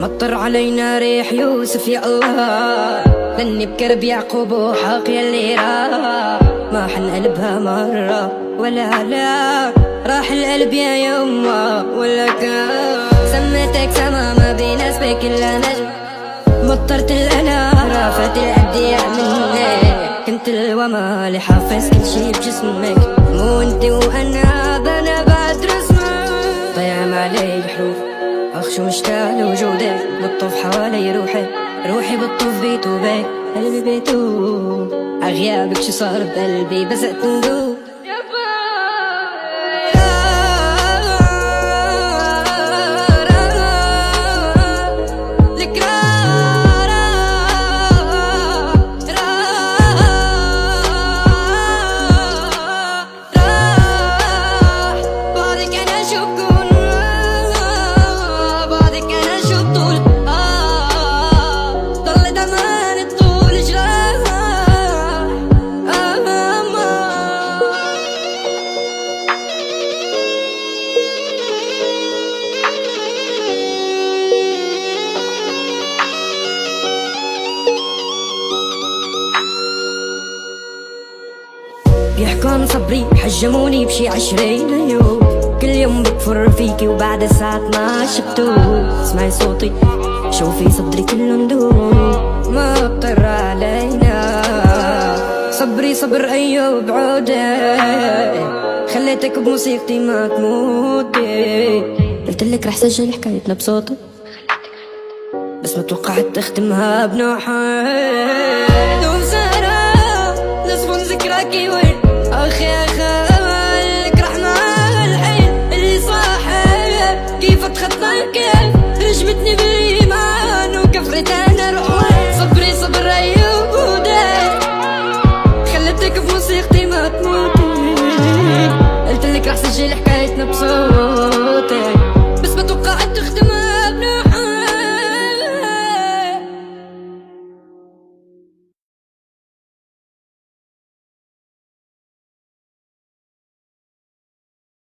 مطر علينا ريح يوسف يا الله، لاني بكرب يعقوب وحق يلي راح، ما حنقلبها مرة ولا لا، راح القلب يا يما ولا كان. سميتك سما ما بيناسبك الا نجم، مطرت الأنا رافت الأبديع منك، كنت الوما اللي حافظ كل شي بجسمك، مو انت وانا بنا بعد رسمك. طيعم علي حروف اخشو مشتاق لوجودك، بتطوف حوالي روحي بتطوف بيتو بيك، قلبي بيتو عغيابك شو صار بقلبي بزقت ندوب. بيحكون صبري حجموني بشي 20 يوم، كل يوم بكفر فيكي وبعد ساعات ما شفتو. اسمعي صوتي شوفي صدري كله ندوب، ما اضطر علينا صبري صبر ايوب بعودك، خليتك بموسيقتي ما تموتي. قلتلك رح سجل حكايتنا بصوتي بس ما توقعت تختمها بنوحة. دوم سهرة لصفن ذكراكي وين اخي اخالك رحمة الحين اللي صاحب كيف اتخطاك، رجبتني بالايمان وكفرت انا روحي. صبري صبر ايودك خلتك بموسيقتي ما تموتي، قلتلك رح سجل حكايتنا بصوتك